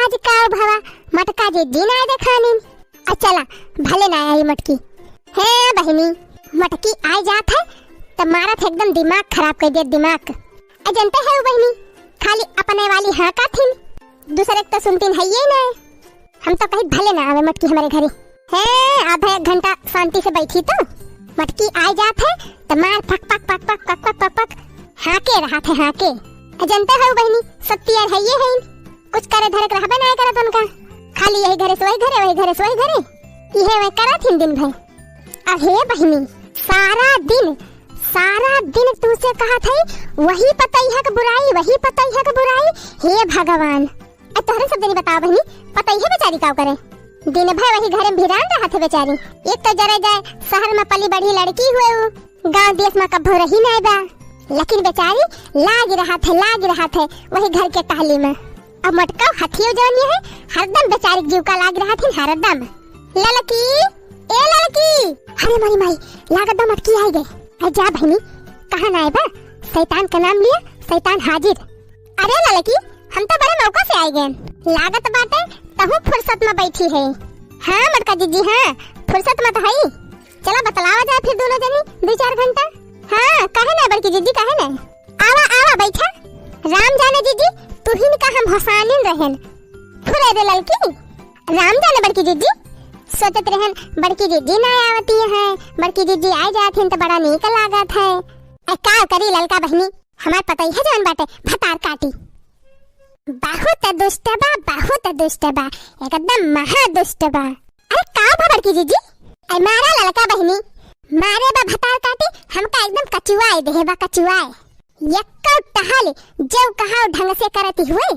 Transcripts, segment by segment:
आज का भावा मटका जिद्दी ना देखानी। चला भले ना आई मटकी है बहनी, मटकी आ जात है तो मारत एकदम दिमाग खराब कर दे दिमाग। जनते है बहनी खाली अपने वाली हाँ का थी, दूसरे तो सुनती है ये ना। हम तो कहीं भले ना आवे मटकी हमारे घरे है, आधा एक घंटा शांति से बैठी तो मटकी आ जात है तो मार पक पक पक पक पक पक पक पक हाके रहा थे हाके। जनते है बहनी सत्ती यार है ये है, कुछ करे धरक रहा बनाया करा तो उनका खाली यही घरे से वही घरे वही घरे से वही घरे ये वही करा थी दिन भर। अहे बहनी सारा दिन तुझसे कहा था वही पतई है का बुराई, वही पतई है का बुराई। हे भगवान तोहरे सब दिन बताओ बहनी पतई है बेचारी का करे, दिन भर वही घरे भिरान रहा थे बेचारी। एक तो जरे जाए शहर में पली बड़ी लड़की हुए गांव देश में कभो रही नहीं बा, लेकिन बेचारी लाग रहा थे वही घर के टहली में। अब मटका हथियो जौनी है हरदम बेचारी जीव का लाग रहा थी हरदम। ललकी ए ललकी, अरे मारी माई लागत मटकी आई गई। जा बहनी कहाँ ना बा, शैतान का नाम लिया शैतान हाजिर। अरे ललकी हम तो बड़े मौका से आए गए, लागत बाटे तहु फुर्सत में बैठी है। हाँ मटका जीजी हाँ फुर्सत में तो है, चला बतलावा जाए फिर दोनों जनी 2-4 घंटा। हाँ कहे ना बड़की जीजी कहे ना, आवा बैठा। राम जाने जीजी तू ही का हम हसानिन रहन फुरे दे ललकी। राम जाने बड़की जीजी सोचत रहन बड़की जीजी ना आवती है, बड़की जीजी आ जाथिन तो बड़ा नीक लागत है। का करी ललका बहनी हमार पता ही है जान बाटे भतार काटी। बहुत दुष्ट बा एकदम महा दुष्ट बा। अरे का बा बड़की जीजी मारा ललका बहनी मारे बा भतार काटी हमका एकदम कचुआए देहे बा कचुआए। यक्का टहल जो कहा ढंग से करती हुए।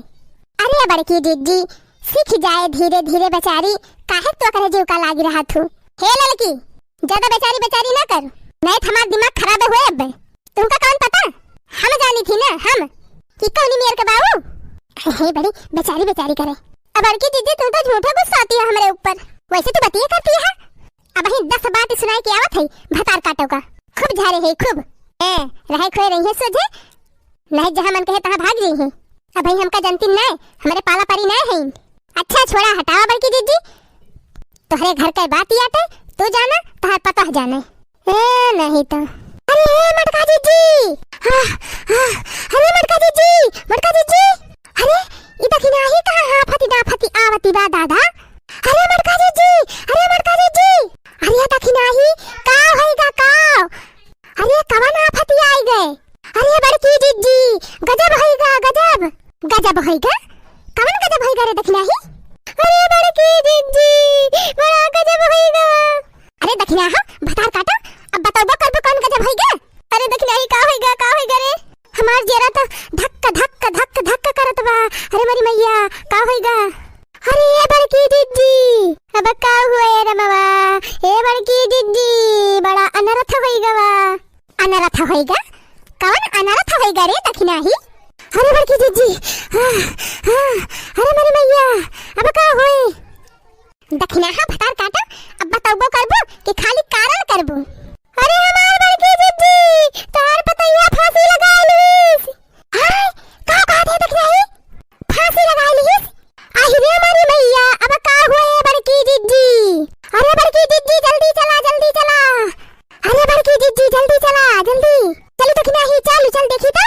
अरे बड़की जीजी सीख जाए धीरे धीरे बेचारी काहे तो करे जीव का लागी रहा थू। हे लड़की ज्यादा बेचारी ना कर, नहीं हमारा दिमाग खराब हुए। अब तुमका कौन पता, हम जानी थी ना हम कि कौनी मेर के बाबू हे बड़ी बेचारी करे। अब बड़की जीजी तुम तो झूठा गुस्सा आती है हमारे ऊपर, वैसे तो बतिया करती है। अब ही 10 बात सुनाई के आवत है भतार काटो का खूब झारे है खूब रहे खोए रही है सोझे नहीं जहाँ मन कहे तहाँ भाग रही है। अब भाई हमका जनती न हमारे पाला परी न है। अच्छा छोड़ा हटावा बड़की जीजी, तोहरे घर का बात ही आते तू जाना तहार पता जाने नहीं तो। अरे मटका जीजी अरे मटका जीजी अरे इधर की नाही कहाँ हाफती आवती बा दादा। अरे मटका जीजी अरे दखी नाही का होएगा का। अरे कवन आफती आई गए। अरे बड़की जीजी गजब होएगा कवन गजब होएगा रे दखना ही। अरे बड़की जीजी बड़ा गजब होएगा। अरे दखना हा भतार काटा अब बताओ करबो कौन गजब होएगा। अरे दखना ही का होएगा रे हमार जेरा तो धक करत बा। अरे मेरी मैया का होएगा। अरे बड़की जीजी अब का हुए रे मामा ए बड़की जीजी बड़ा अनर्थ होएगा बा। अनर्थ होएगा कौन अनर्थ होएगा रे दखना ही। अरे बड़की जीजी अरे मेरी मैया अब का होए। दखना हा भतार काटा अब बताओ करबो कि खाली कारण करबो। अरे हमार बड़की जीजी तार पतैया फांसी लगा लीस। हाय का बात है दखना ही फांसी लगा लीस। आई रे हमारी मैया अब का हुए बड़की जीजी। अरे बड़की जीजी जल्दी चला अरे बड़की जीजी जल्दी चला चलो दखना ही चल देखी तो।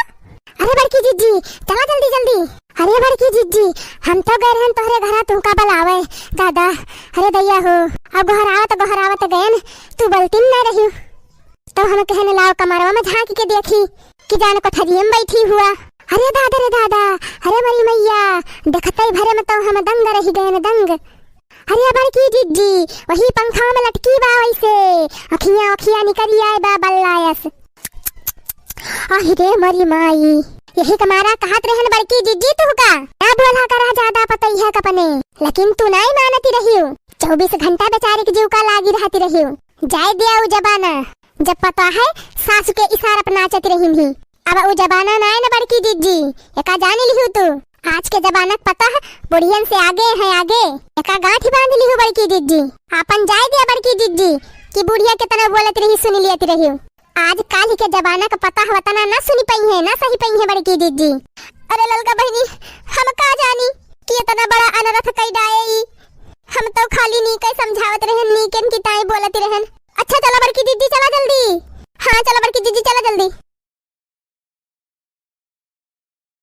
अरे बड़की जीजी चला जल्दी। अरे बड़की जीजी हम तो गए रहन तोहरे घरा तू का बलावे दादा। अरे दैया हो अब घर आवत गए तू बलती न रही तो हम कहने लाओ कमरवा में झांक के देखी कि जाने को थजिए में बैठी हुआ। अरे दादा अरे मेरी मैया देखते भरे में तो हम दंग रही गए दंग। अरे बड़की जीजी वही पंखा में लटकी बा वैसे अखियां निकली आए बा बल्लायस। अरे मरी माई यही कमारा कहत रहन बड़की जीजी तू का ना बोला करा ज्यादा पतई है कपने, लेकिन तू नहीं मानती रही 24 घंटा बेचारी के जीव का लागी रहती रही। जाए दिया उ जबाना जब पता है सासू के इशारा पर नाचती रही भी। अब उ जबाना ना है ना बड़की जीजी एका जान लिहू तू। आज के जमाना पता है बुढ़ियन से आगे एका गांठ बांध लिहू बड़की जीजी। अपन जाए दिया बड़की जीजी कि बुढ़िया के तरह बोलत रही सुन लियती रही। आज काल के जमाना का पता है ना सुनी पई है ना सही पई है बड़की जीजी। अरे ललका बहनी हम का जानी कि इतना बड़ा अनर्थ कई डाए। हम तो खाली नी के समझावत रहन, नी के की ताई बोलती रहन। अच्छा चलो बड़की दीदी चला जल्दी। हाँ चलो बड़की दीदी चला जल्दी।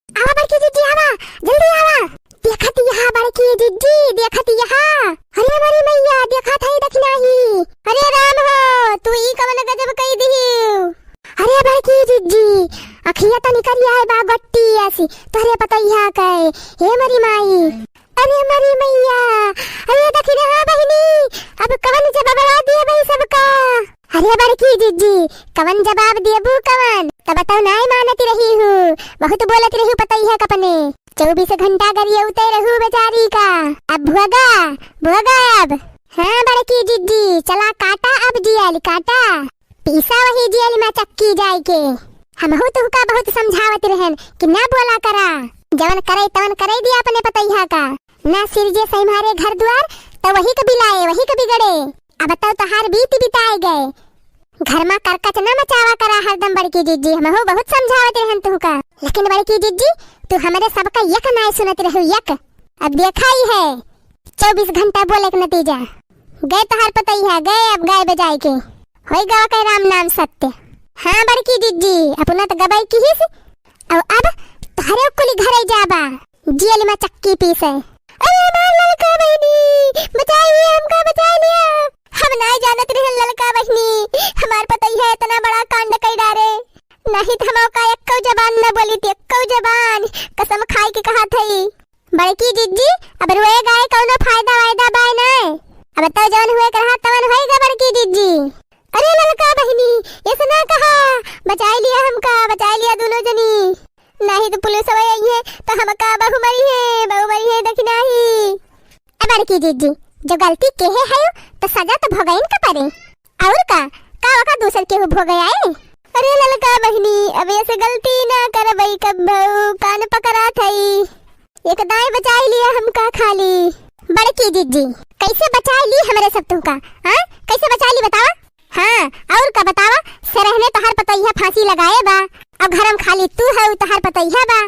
आवा बड़की दीदी आवा, जल्दी आवा। देखत यहाँ बड़की दीदी, देखत यहाँ। अरे हमारी मैया देखत है देखना ही। अरे राम हो, तू ई कवन गजब कई दिहिउ। अरे बड़की दीदी अखिया तो निकल आए बा गट्टी ऐसी, तोरे पता यहाँ कहे। हे मरी माई, अरे मरी मैया, अरे देखी रे हाँ बहिनी, अब कवन जवाब दिए भाई सबका। अरे बड़की दीदी कवन जवाब दिए बू कवन, तब बताओ नहीं मानती रही हूँ, बहुत बोलती रही पता ही है कपने। 24 घंटा गरिए उतर रहू बेचारी का। अब भुगा भुगा अब। हाँ बड़की दीदी चला काटा अब जियल काटा, पीसा वही जियल में चक्की जाए के। हम हो तो का बहुत समझावत रहन कि ना बोला करा, जवन करे तवन करे दिया अपने पतैया का। ना सिर जे सही मारे घर द्वार तो वही कभी लाए वही कभी गड़े। अब बताओ तहार बीत बिताए गए, घर में करकच न मचावा करा हरदम बड़की दीदी। हम हो बहुत समझावत रहन तू का, लेकिन बड़की दीदी तू हमारे सबका यक ना सुनत रहू यक। अब देखा ही है 24 घंटा बोले के नतीजा। गए तहार पतैया गए, अब गए बजाए के होई गवा के राम नाम सत्य। हाँ बड़की दीदी अपना तो गवाई की ही और अब तोहरे कुली घरे जाबा जियल में चक्की पीसे। अरे हमार लड़का बहनी बचाइए, हमका बचा लिया। हम ना जानत रहे लड़का बहनी, हमार पतैया इतना बड़ा कांड कई डारे। नहीं तो हम का एक जबान न बोली थी, एक जबान कसम खाई के कहा थी। बड़की दीदी अब रोए गए कौनो फायदा वायदा बाय नहीं। अब तो जौन हुए कहा तवन होएगा बड़की दीदी। अरे लड़का बहनी ऐसा ना कहा, बचा लिया हमका, बचा लिया दोनों जनी। नहीं तो पुलिस आई है तो हम का बहू मरी है देखना ही। अब बड़की दीदी जो गलती के है तो सजा तो भोगइन का पड़े, और का वका दूसर के भोगे आए। अरे लड़का बहनी अब ऐसे गलती ना कर भाई, कब कान पकड़ा थई एक दाई बचा लिया हमका खाली। बड़की दीदी कैसे बचा ली हमारे सब तू का, हाँ कैसे बचा ली बतावा। हाँ और का बतावा, सरहने तहार पतैया फांसी लगाए बा, अब घरम खाली तू है तहार पतैया बा।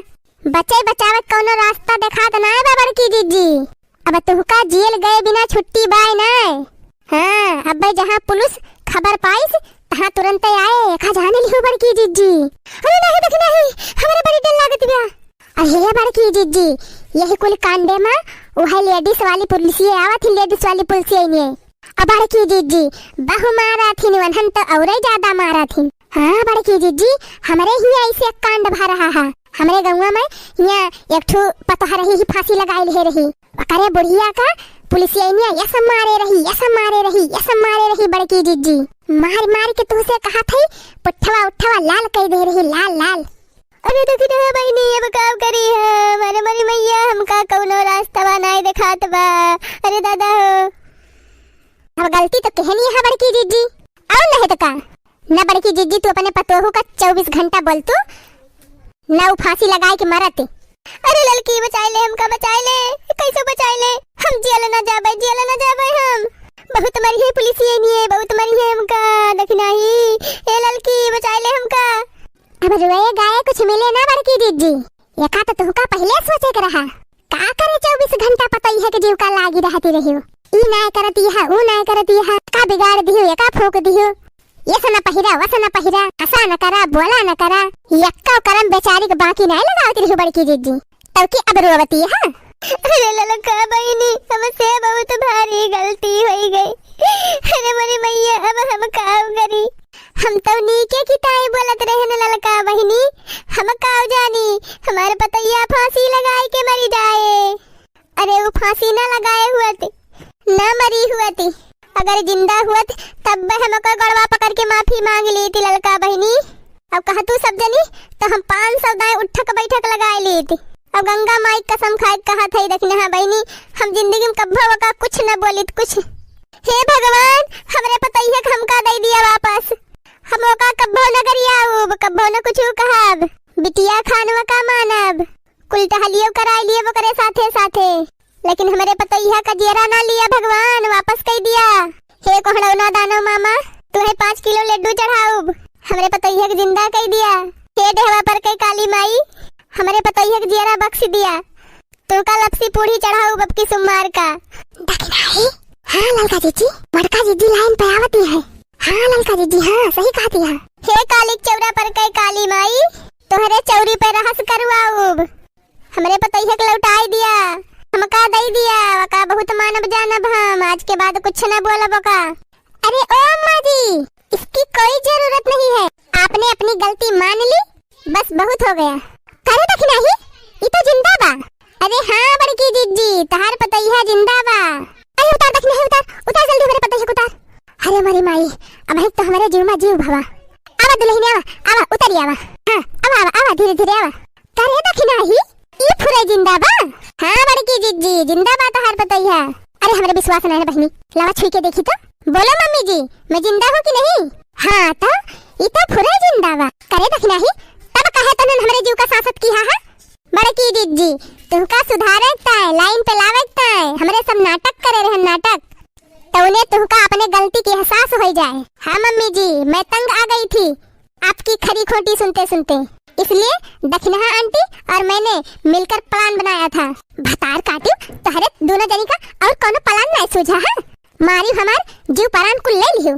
बचे बचावे कोनो रास्ता देखा तो ना बा बड़की दीदी। अब तू का जेल गए बिना छुट्टी बाय नहीं। हाँ अब भाई जहाँ पुलिस खबर पाई तहाँ तुरंत आए, खा जाने लियो बड़की दीदी। अरे नहीं देख नहीं, हमारे बड़ी डर लागत बिया। अरे बड़की दीदी यही कुल कांडे में वह लेडीज वाली पुलिस आवा थी, लेडीज वाली पुलिस ने अब बड़की दीदी बहु मारा थी, वनहन तो और ज्यादा मारा थी। हाँ बड़की दीदी हमारे ही ऐसे कांड भा रहा है, हमारे गाँव में यहाँ एक ठो पतोह रही फांसी लगाई ले रही, करे बुढ़िया का पुलिस ने ऐसा मारे रही बड़की दीदी। मार मार के तू से कहा थी पुठवा उठवा लाल कह दे रही, लाल लाल। अरे देखी तो बहनी अब का करी है, मारे मरी मैया हमका कौनो रास्ता बनाए दिखात बा। अरे दादा हो अब गलती तो कहनी है बड़की दीदी, और नहीं तो का न बड़की दीदी तू अपने पतोहू का 24 घंटा बोल तू न वो फांसी लगाए के मरत। अरे लड़की बचाई ले हमका, बचाई ले कैसे बचाई ले, हम जेल ना जाबे हम बहुत मरी है पुलिस ये बहुत मरी है हमका देखना ही। ए लड़की बचाई ले हमका। अब रोए गाए कुछ मिले ना बड़की दीदी, ये का तो तुहका पहले सोचे के रहा, का करे 24 घंटा पता ही है कि जीव का लागी रहती रही हो। ई ना करती है वो ना करती है, का बिगाड़ दियो ये का ठोक दियो, ये सना पहिरा वसना पहिरा, हंसा न करा बोला न करा, यक्का करम बेचारी के बाकी नहीं लगाती रही बड़की दीदी, तब की अब रोवती है। अरे ललका बहनी हमसे बहुत भारी गलती हो गई। अरे मेरी मैया अब हम काम करी, हम तो नीके की ताई बोलत रहे न ललका बहनी, हम काव जानी हमारे पतैया फांसी लगाए के मरी जाए। अरे वो फांसी न लगाए हुए थे न मरी हुआ थी, अगर जिंदा हुआ तब हमको गड़वा पकड़ के माफी मांग ली थी ललका बहनी। अब कहा तू सब जनी तो हम 500 दाएं उठक बैठक लगाए ली थी। अब गंगा माई कसम खाए कहा था देखने हाँ बहनी हम जिंदगी में कब्बा वका कुछ न बोली कुछ। हे भगवान हमरे पतैया हमका दे दिया वापस, हम का कब्बो न करिया कब्बो न कुछ कहब, बिटिया खानवा का मानब, कुल टहलियो कराई लिए वो करे साथे साथे, लेकिन हमारे पतैया का जेरा ना लिया भगवान वापस कह दिया। हे कोहड़ौना दानो मामा तुम्हें 5 किलो लड्डू चढ़ाऊब, हमारे पतैया के जिंदा कह दिया। हे देहवा पर कई काली माई हमारे पतैया के जेरा बख्श दिया, तो का लपसी पूरी चढ़ाऊ बब की सुमार का दखनाही। हाँ ललका जीजी, मरका जीजी लाइन पे आवती है। हाँ ललका जीजी, हाँ सही कहती है। हे काली चौरा पर कई काली माई, तोहरे चौरी पे रहस करवाऊब। हमरे पतैया के लौटाई दिया, हमका दई दिया, वका बहुत मानब जानब हम, आज के बाद कुछ न बोलब का। अरे ओ अम्मा जी, इसकी कोई जरूरत नहीं है, आपने अपनी गलती मान ली, बस बहुत हो गया। करे दखनाही, ये तो जिंदा बा। अरे हाँ बड़की जीजी, तहार पतैया जिंदा बा। अरे उतार दखनाही, उतार उतार जल्दी मेरे पतैया को उतार। अरे मरी माई, अब है तो हमारे जीव में जीव भवा। आवा दुल्हन आवा, आवा उतरी आवा। हाँ आवा आवा आवा, धीरे धीरे आवा। करे दखनाही, ये फुरे जिंदा बा। हाँ बड़की जीजी, जिंदा बा तहार पतैया। अरे हमारे विश्वास नहीं है बहनी, लावा छुई के देखी तो। बोलो मम्मी जी, मैं जिंदा हूँ कि नहीं? हाँ तो ये तो फुरे जिंदा बा। करे दखनाही, तब कहे तनन हमरे जीव का सासत किया है। बड़की जीजी, तुहका सुधारे ताय, लाइन पे लावे ताय, हमरे सब नाटक करे रहे नाटक, तो उन्हें तुहका अपने गलती की एहसास हो जाए। हाँ मम्मी जी, मैं तंग आ गई थी आपकी खरी खोटी सुनते सुनते, इसलिए दखना आंटी और मैंने मिलकर प्लान बनाया था। भतार काटी तो हरे दोनों जनी का और कोनो प्लान नहीं सूझा है। मारी हमार जीव परान कुल ले लियो।